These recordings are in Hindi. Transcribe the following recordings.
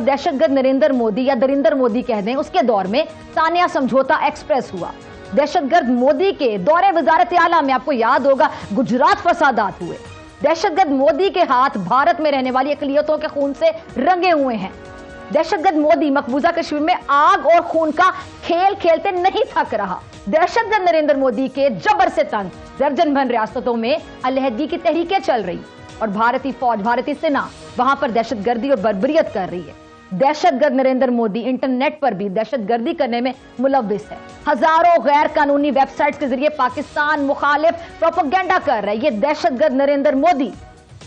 दहशतगर्द नरेंद्र मोदी या दरिंदर मोदी कह दें, उसके दौर में सानिया समझौता एक्सप्रेस हुआ। दहशतगर्द मोदी के दौरे वजारत आला में आपको याद होगा गुजरात फसादात हुए। दहशतगर्द मोदी के हाथ भारत में रहने वाली अकलियतों के खून से रंगे हुए हैं। दहशतगर्द मोदी मकबूजा कश्मीर में आग और खून का खेल खेलते नहीं थक रहा। दहशतगर्द नरेंद्र मोदी के जबर से तंग दर्जन भर रियासतों में अलहदगी की तहरीकें चल रही और भारतीय फौज, भारतीय सेना वहां पर दहशतगर्दी और बर्बरियत कर रही है। दहशतगर्द नरेंद्र मोदी इंटरनेट पर भी दहशतगर्दी करने में मुलव्विस है। हजारों गैर कानूनी वेबसाइट्स के जरिए पाकिस्तान मुखालिफ प्रोपेगेंडा कर रहा है। ये दहशतगर्द Narendra Modi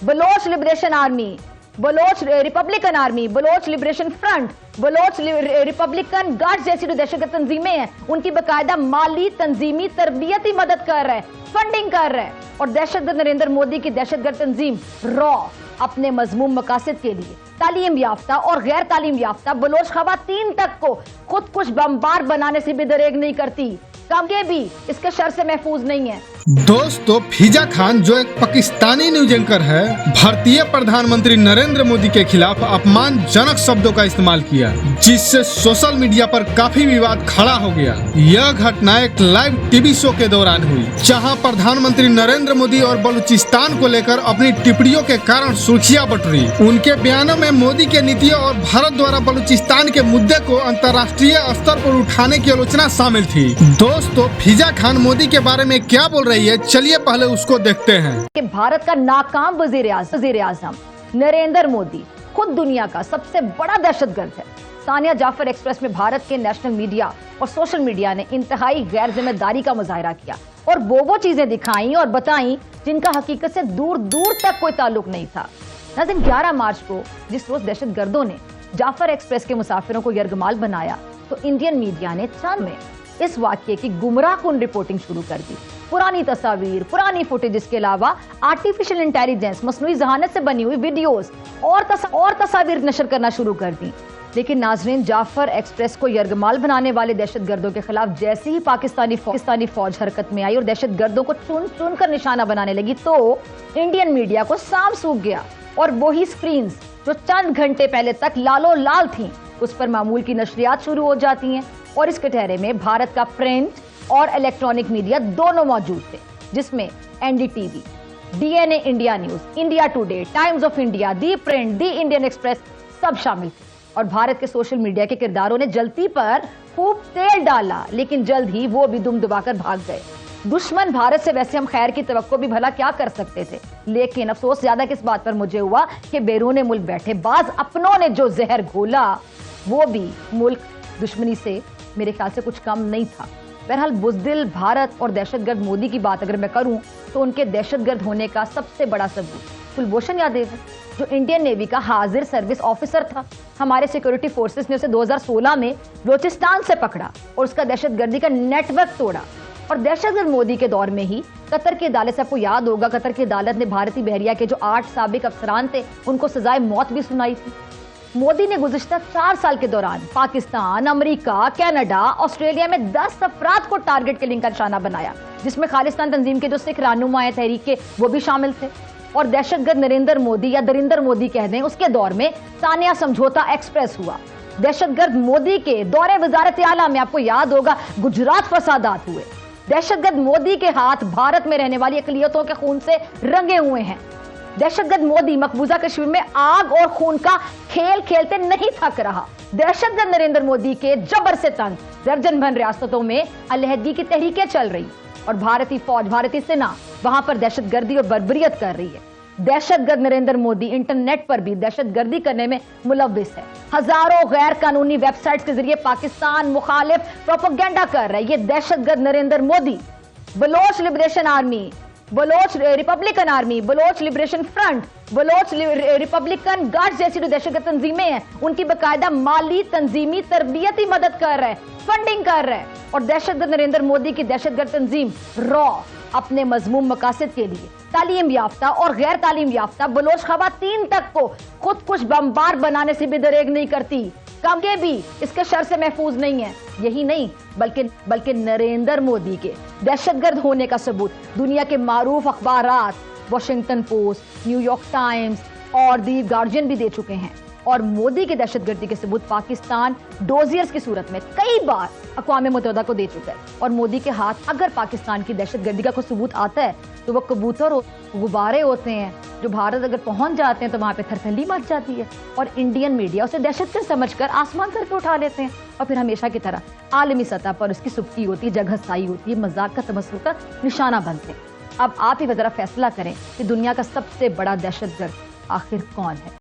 Baloch liberation army, Baloch republican army, Baloch liberation front, Baloch republican guard जैसी जो दहशतगर्द तंजीमें हैं, उनकी बाकायदा माली, तंजीमी, तरबियती मदद कर रहा है, फंडिंग कर रहा है। और दहशतगर्द नरेंद्र मोदी की दहशतगर्द तंजीम रॉ अपने मजमूम मकासद के लिए तालीम याफ्ता और गैर तालीम याफ्ता बलोच खवातीन तक को खुद कुछ बमबार बनाने से भी दरेग नहीं करती। ये भी इसके शर से महफूज नहीं है। दोस्तों, फिजा खान जो एक पाकिस्तानी न्यूज एंकर है, भारतीय प्रधानमंत्री नरेंद्र मोदी के खिलाफ अपमानजनक शब्दों का इस्तेमाल किया, जिससे सोशल मीडिया पर काफी विवाद खड़ा हो गया। यह घटना एक लाइव टीवी शो के दौरान हुई, जहां प्रधानमंत्री नरेंद्र मोदी और बलूचिस्तान को लेकर अपनी टिप्पणियों के कारण सुर्खियां बटोरी। उनके बयानों में मोदी के नीतियों और भारत द्वारा बलूचिस्तान के मुद्दे को अंतर्राष्ट्रीय स्तर पर उठाने की आलोचना शामिल थी। दोस्तों, फिजा खान मोदी के बारे में क्या बोल रही है, चलिए पहले उसको देखते हैं। कि भारत का नाकाम वजीर आजम नरेंद्र मोदी खुद दुनिया का सबसे बड़ा दहशतगर्द है। सानिया जाफर एक्सप्रेस में भारत के नेशनल मीडिया और सोशल मीडिया ने इंतहाई गैर जिम्मेदारी का मुजाहिरा किया और वो चीजें दिखाई और बताई जिनका हकीकत से दूर दूर तक कोई ताल्लुक नहीं था। नाज़रीन, 11 मार्च को जिस रोज दहशतगर्दों ने जाफर एक्सप्रेस के मुसाफिरों को यरगमाल बनाया, तो इंडियन मीडिया ने चंद में इस वाक्य की गुमराहकुन रिपोर्टिंग शुरू कर दी। पुरानी तस्वीर, पुरानी फुटेज के अलावा आर्टिफिशियल इंटेलिजेंस, मसनूई जहानत से बनी हुई वीडियोस और तस्वीर नशर करना शुरू कर दी। लेकिन नाजरीन, जाफर एक्सप्रेस को यरगमाल बनाने वाले दहशतगर्दों के खिलाफ जैसे ही पाकिस्तानी फौज हरकत में आई और दहशतगर्दों को चुन चुन कर निशाना बनाने लगी, तो इंडियन मीडिया को सांप सूख गया और वही स्क्रीन जो चंद घंटे पहले तक लालो लाल थी, उस पर मामूल की नशरियात शुरू हो जाती हैं। और इस कटहरे में भारत का प्रिंट और इलेक्ट्रॉनिक मीडिया दोनों मौजूद थे, जिसमें NDTV, DNA India news, India today, times of India, the print, the Indian express सब शामिल थे। और भारत के सोशल मीडिया के किरदारों ने जलती पर खूब तेल डाला, लेकिन जल्द ही वो भी दुम दबाकर भाग गए। दुश्मन भारत से वैसे हम खैर की तवक्को भी भला क्या कर सकते थे, लेकिन अफसोस ज्यादा किस बात पर मुझे हुआ कि बैरूने मुल्क बैठे बाज अपनों ने जो जहर घोला, वो भी मुल्क दुश्मनी से मेरे ख्याल से कुछ कम नहीं था। बहरहाल, बुज़दिल भारत और दहशतगर्द मोदी की बात अगर मैं करूं, तो उनके दहशतगर्द होने का सबसे बड़ा सबूत कुलभूषण यादव है, जो इंडियन नेवी का हाजिर सर्विस ऑफिसर था। हमारे सिक्योरिटी फोर्सेस ने उसे 2016 में बलोचिस्तान से पकड़ा और उसका दहशतगर्दी का नेटवर्क तोड़ा। और दहशतगर्द मोदी के दौर में ही कतर की अदालत से, आपको याद होगा, कतर की अदालत ने भारतीय बहरिया के जो 8 साबिक अफसरान थे, उनको सजाए मौत भी सुनाई थी। मोदी ने गुज़िश्ता 4 साल के दौरान पाकिस्तान, अमेरिका, कनाडा, ऑस्ट्रेलिया में 10 अफराद को टारगेट किलिंग का निशाना बनाया, जिसमें खालिस्तान तंजीम के जो सिख रहनुमा है तहरीक के, वो भी शामिल थे। और दहशतगर्द नरेंद्र मोदी या दरिंदर मोदी कह दें, उसके दौर में सानिया समझौता एक्सप्रेस हुआ। दहशतगर्द मोदी के दौरे वजारत आला में, आपको याद होगा, गुजरात फसादात हुए। दहशतगर्द मोदी के हाथ भारत में रहने वाली अकलियतों के खून से रंगे हुए हैं। दहशतगर्द मोदी मकबूजा कश्मीर में आग और खून का खेल खेलते नहीं थक रहा। दहशतगर्द नरेंद्र मोदी के जबर से तंग दर्जन भर रियासतों में अलहदगी की तहरीकें चल रही और भारतीय फौज, भारतीय सेना वहां पर दहशतगर्दी और बर्बरियत कर रही है। दहशतगर्द नरेंद्र मोदी इंटरनेट पर भी दहशतगर्दी करने में मुलव्विस है। हजारों गैर कानूनी वेबसाइट्स के जरिए पाकिस्तान मुखालिफ प्रोपेगेंडा कर रहा है। ये दहशतगर्द Narendra Modi Baloch liberation army, Baloch republican army, Baloch liberation front, Baloch republican guard जैसी जो दहशतगर्द तंजीमें हैं, उनकी बाकायदा माली, तंजीमी, तरबियती मदद कर रहा है, फंडिंग कर रहा है। और दहशतगर्द नरेंद्र मोदी की दहशतगर्द तंजीम रॉ अपने मजमूम मकासद के लिए तालीम याफ्ता और गैर तालीम याफ्ता बलोच खवातीन तक को खुद कुछ बमबार बनाने से भी दरेग नहीं करती। ये भी इसके शर से महफूज नहीं है। यही नहीं, बल्कि नरेंद्र मोदी के दहशतगर्द होने का सबूत दुनिया के मारूफ अखबारात वॉशिंगटन पोस्ट, न्यूयॉर्क टाइम्स और दी गार्जियन भी दे चुके हैं। और मोदी की दहशतगर्दी के सबूत पाकिस्तान डोजियर्स की सूरत में कई बार अक़वाम मुत्तहिदा को दे चुका है। और मोदी के हाथ अगर पाकिस्तान की दहशतगर्दी का कोई सबूत आता है तो वो कबूतर गुब्बारे होते हैं जो भारत अगर पहुंच जाते हैं तो वहां पे थरथली मच जाती है और इंडियन मीडिया उसे दहशतगर्द समझकर आसमान सर पे उठा लेते हैं और फिर हमेशा की तरह आलमी सतह पर उसकी सुबकी होती है, जगह साई होती है, मजाक का तमस्सुर का निशाना बनते हैं। अब आप ही जरा फैसला करें कि दुनिया का सबसे बड़ा दहशतगर्द आखिर कौन है।